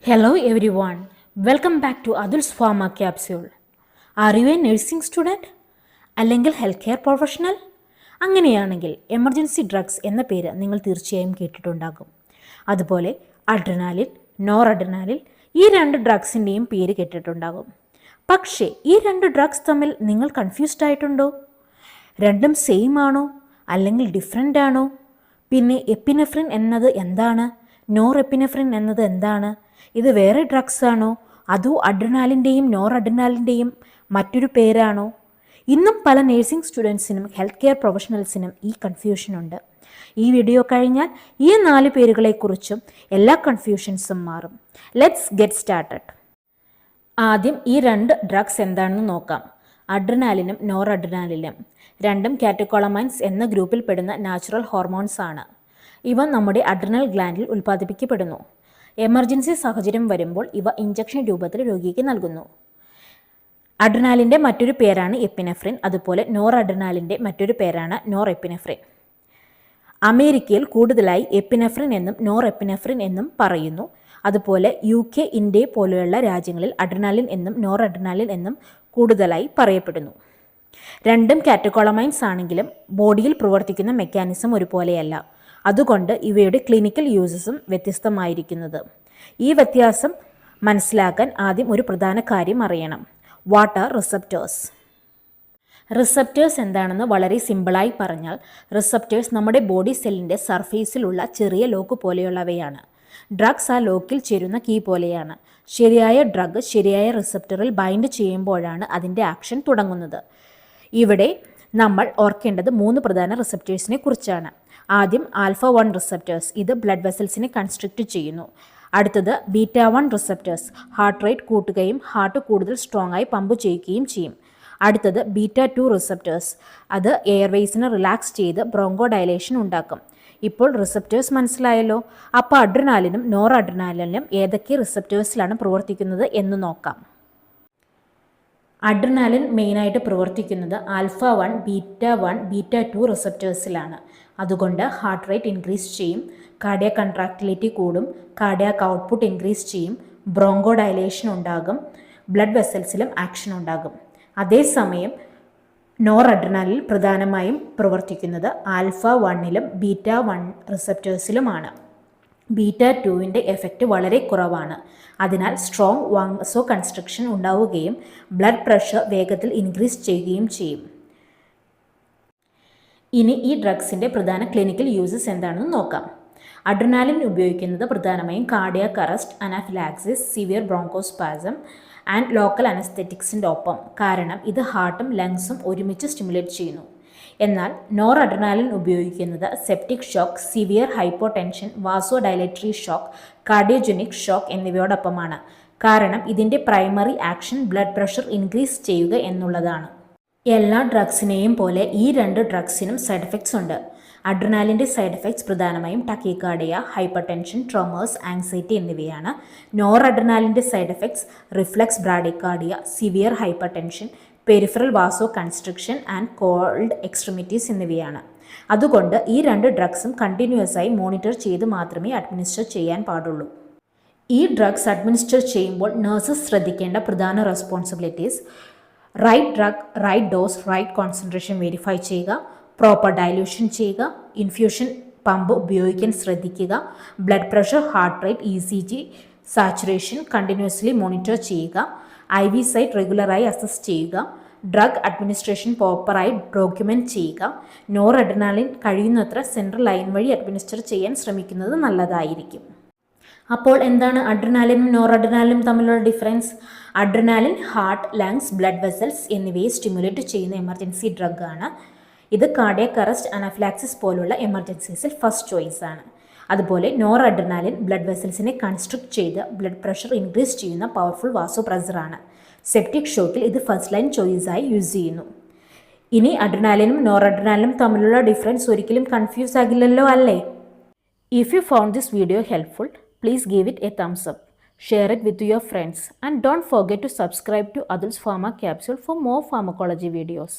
Hello everyone, welcome back to Adul's Pharma Capsule. Are you a nursing student? അല്ലെങ്കിൽ health care professional? അങ്ങനെയാണെങ്കിൽ emergency drugs എന്ന പേര് നിങ്ങൾ തീർച്ചയായും കേട്ടിട്ടുണ്ടാകും. അതുപോലെ അഡ്രിനാലിൻ, നോർ അഡ്രിനാലിൻ ഈ രണ്ട് ഡ്രഗ്സിൻ്റെയും പേര് കേട്ടിട്ടുണ്ടാകും. പക്ഷേ ഈ രണ്ട് ഡ്രഗ്സ് തമ്മിൽ നിങ്ങൾ കൺഫ്യൂസ്ഡ് ആയിട്ടുണ്ടോ? രണ്ടും സെയിം ആണോ അല്ലെങ്കിൽ ഡിഫറെൻ്റ് ആണോ? പിന്നെ എപ്പിനെഫ്രിൻ എന്നത് എന്താണ്? നോർ എപ്പിനെഫ്രിൻ എന്നത് എന്താണ്? ഇത് വേറെ ഡ്രഗ്സ് ആണോ അതോ അഡ്രിനാലിൻ്റെയും നോർ അഡ്രിനാലിൻ്റെയും മറ്റൊരു പേരാണോ? ഇന്നും പല നേഴ്സിംഗ് സ്റ്റുഡൻസിനും ഹെൽത്ത് കെയർ പ്രൊഫഷണൽസിനും ഈ കൺഫ്യൂഷനുണ്ട്. ഈ വീഡിയോ കഴിഞ്ഞാൽ ഈ 4 പേരുകളെക്കുറിച്ചും എല്ലാ കൺഫ്യൂഷൻസും മാറും. Let's get started. ആദ്യം ഈ രണ്ട് ഡ്രഗ്സ് എന്താണെന്ന് നോക്കാം. അഡ്രിനാലിനും നോർ അഡ്രിനാലിനും രണ്ടും കാറ്റക്കോളമൈൻസ് എന്ന ഗ്രൂപ്പിൽ പെടുന്ന നാച്ചുറൽ ഹോർമോൺസ് ആണ്. ഇവ നമ്മുടെ അഡ്രിനൽ ഗ്ലാൻഡിൽ ഉൽപ്പാദിപ്പിക്കപ്പെടുന്നു. എമർജൻസി സാഹചര്യം വരുമ്പോൾ ഇവ ഇഞ്ചക്ഷൻ രൂപത്തിൽ രോഗിക്ക് നൽകുന്നു. അഡ്രിനാലിൻ്റെ മറ്റൊരു പേരാണ് എപ്പിനെഫ്രിൻ. അതുപോലെ നോർ അഡ്രിനാലിൻ്റെ മറ്റൊരു പേരാണ് നോർ എപ്പിനെഫ്രിൻ. അമേരിക്കയിൽ കൂടുതലായി എപ്പിനെഫ്രിൻ എന്നും നോർ എപ്പിനെഫ്രിൻ എന്നും പറയുന്നു. അതുപോലെ UK, ഇന്ത്യ പോലെയുള്ള രാജ്യങ്ങളിൽ അഡ്രിനാലിൻ എന്നും നോർ അഡ്രിനാലിൻ എന്നും കൂടുതലായി പറയപ്പെടുന്നു. രണ്ടും കാറ്റക്കോളമൈൻസ് ആണെങ്കിലും ബോഡിയിൽ പ്രവർത്തിക്കുന്ന മെക്കാനിസം ഒരുപോലെയല്ല. അതുകൊണ്ട് ഇവയുടെ ക്ലിനിക്കൽ യൂസസും വ്യത്യസ്തമായിരിക്കുന്നത്. ഈ വ്യത്യാസം മനസ്സിലാക്കാൻ ആദ്യം ഒരു പ്രധാന കാര്യം അറിയണം. What are receptors? റിസപ്റ്റേഴ്സ് എന്താണെന്ന് വളരെ സിമ്പിളായി പറഞ്ഞാൽ, റിസപ്റ്റേഴ്സ് നമ്മുടെ ബോഡി സെല്ലിൻ്റെ സർഫേസിലുള്ള ചെറിയ ലോക്ക് പോലെയുള്ളവയാണ്. ഡ്രഗ്സ് ആ ലോക്കിൽ ചേരുന്ന കീ പോലെയാണ്. ശരിയായ ഡ്രഗ് ശരിയായ റിസപ്റ്ററിൽ ബൈൻഡ് ചെയ്യുമ്പോഴാണ് അതിൻ്റെ ആക്ഷൻ തുടങ്ങുന്നത്. ഇവിടെ നമ്മൾ ഓർക്കേണ്ടത് 3 പ്രധാന റിസപ്റ്റേഴ്സിനെ കുറിച്ചാണ്. ആദ്യം α1 റിസപ്റ്റേഴ്സ്, ഇത് ബ്ലഡ് വെസൽസിനെ കൺസ്ട്രിക്റ്റ് ചെയ്യുന്നു. അടുത്തത് β1 റിസപ്റ്റേഴ്സ്, ഹാർട്ട് റേറ്റ് കൂട്ടുകയും ഹാർട്ട് കൂടുതൽ സ്ട്രോങ് ആയി പമ്പ് ചെയ്യുകയും ചെയ്യും. അടുത്തത് β2 റിസപ്റ്റേഴ്സ്, അത് എയർവേസിനെ റിലാക്സ് ചെയ്ത് ബ്രോങ്കോ ഡയലേഷൻ ഉണ്ടാക്കും. ഇപ്പോൾ റിസപ്റ്റേഴ്സ് മനസ്സിലായല്ലോ. അപ്പോൾ അഡ്രിനാലിനും നോർ അഡ്രിനാലിനും ഏതൊക്കെ റിസപ്റ്റേഴ്സിലാണ് പ്രവർത്തിക്കുന്നത് എന്ന് നോക്കാം. അഡ്രിനാലിൻ മെയിനായിട്ട് പ്രവർത്തിക്കുന്നത് α1, β1, β2 റിസപ്റ്റേഴ്സിലാണ്. അതുകൊണ്ട് ഹാർട്ട് റേറ്റ് ഇൻക്രീസ് ചെയ്യും, കാർഡിയാക് കൺട്രാക്ടിലിറ്റി കൂടും, കാർഡിയാക് ഔട്ട്പുട്ട് ഇൻക്രീസ് ചെയ്യും, ബ്രോങ്കോ ഡയലേഷൻ ഉണ്ടാകും, ബ്ലഡ് വെസൽസിലും ആക്ഷൻ ഉണ്ടാകും. അതേസമയം നോർ അഡ്രിനാലിൻ പ്രധാനമായും പ്രവർത്തിക്കുന്നത് α1ലും β1 റിസപ്റ്റേഴ്സിലുമാണ്. β2ൻ്റെ എഫക്റ്റ് വളരെ കുറവാണ്. അതിനാൽ സ്ട്രോങ് വാസോ കൺസ്ട്രക്ഷൻ ഉണ്ടാവുകയും ബ്ലഡ് പ്രഷർ വേഗത്തിൽ ഇൻക്രീസ് ചെയ്യുകയും ചെയ്യും. ഇനി ഈ ഡ്രഗ്സിൻ്റെ പ്രധാന ക്ലിനിക്കൽ യൂസസ് എന്താണെന്ന് നോക്കാം. അഡ്രിനാലിൻ ഉപയോഗിക്കുന്നത് പ്രധാനമായും cardiac arrest, anaphylaxis, severe bronchospasm and local അനസ്തെറ്റിക്സിൻ്റെ ഒപ്പം. കാരണം ഇത് ഹാർട്ടും ലങ്സും ഒരുമിച്ച് സ്റ്റിമുലേറ്റ് ചെയ്യുന്നു. എന്നാൽ നോർ അഡ്രിനാലിൻ ഉപയോഗിക്കുന്നത് septic shock, severe hypotension, vasodilatory shock, cardiogenic shock എന്നിവയോടൊപ്പമാണ്. കാരണം ഇതിൻ്റെ primary action blood pressure increase ചെയ്യുക എന്നുള്ളതാണ്. എല്ലാ ഡ്രഗ്സിനെയും പോലെ ഈ രണ്ട് ഡ്രഗ്സിനും സൈഡ് എഫക്ട്സ് ഉണ്ട്. അഡ്രിനാലിൻ്റെ സൈഡ് എഫക്ട്സ് പ്രധാനമായും ടക്കിക്കാർഡിയ, ഹൈപ്പർടെൻഷൻ, ട്രോമേഴ്സ്, ആങ്സൈറ്റി എന്നിവയാണ്. നോർ അഡ്രിനാലിൻ്റെ side effects reflex bradycardia, severe hypertension, peripheral vasoconstriction and cold extremities എന്നിവയാണ്. അതുകൊണ്ട് ഈ രണ്ട് ഡ്രഗ്സും കണ്ടിന്യൂസ് ആയി മോണിറ്റർ ചെയ്ത് മാത്രമേ അഡ്മിനിസ്റ്റർ ചെയ്യാൻ പാടുള്ളൂ. ഈ ഡ്രഗ്സ് അഡ്മിനിസ്റ്റർ ചെയ്യുമ്പോൾ നഴ്സസ് ശ്രദ്ധിക്കേണ്ട പ്രധാന responsibilities: right drug, right dose, right concentration verify ചെയ്യുക, പ്രോപ്പർ ഡയലൂഷൻ ചെയ്യുക, ഇൻഫ്യൂഷൻ പമ്പ് ഉപയോഗിക്കാൻ ശ്രദ്ധിക്കുക, blood pressure, heart rate, ECG, saturation continuously monitor ചെയ്യുക, IV സൈറ്റ് റെഗുലറായി അസസ് ചെയ്യുക, ഡ്രഗ് അഡ്മിനിസ്ട്രേഷൻ പ്രോപ്പറായി ഡോക്യുമെൻറ്റ് ചെയ്യുക. നോർ അഡ്രിനാലിൻ കഴിയുന്നത്ര സെൻട്രൽ ലൈൻ വഴി അഡ്മിനിസ്റ്റർ ചെയ്യാൻ ശ്രമിക്കുന്നത് നല്ലതായിരിക്കും. അപ്പോൾ എന്താണ് അഡ്രിനാലിനും നോർ അഡ്രിനാലിനും തമ്മിലുള്ള difference? Adrenaline heart, lungs, blood vessels എന്നിവയെ സ്റ്റിമുലേറ്റ് ചെയ്യുന്ന എമർജൻസി ഡ്രഗ് ആണ്. ഇത് കാർഡിയാക് അറസ്റ്റ്, അനാഫിലാക്സിസ് പോലുള്ള എമർജൻസീസിൽ ഫസ്റ്റ് ചോയ്സ് ആണ്. അതുപോലെ നോർ അഡ്രിനാലിൻ ബ്ലഡ് വെസൽസിനെ കൺസ്ട്രിക്ട് ചെയ്ത് ബ്ലഡ് പ്രഷർ ഇൻക്രീസ് ചെയ്യുന്ന പവർഫുൾ വാസോ പ്രസറാണ്. സെപ്റ്റിക് ഷോക്കിൽ ഇത് ഫസ്റ്റ് ലൈൻ ചോയ്സായി യൂസ് ചെയ്യുന്നു. ഇനി അഡ്രിനാലിനും നോർ അഡ്രിനാലിനും തമ്മിലുള്ള ഡിഫറൻസ് ഒരിക്കലും കൺഫ്യൂസ് ആകില്ലല്ലോ അല്ലേ? If you found this video helpful, please give it a thumbs up, share it with your friends, and don't forget to subscribe to Adul's Pharma Capsule for more pharmacology videos.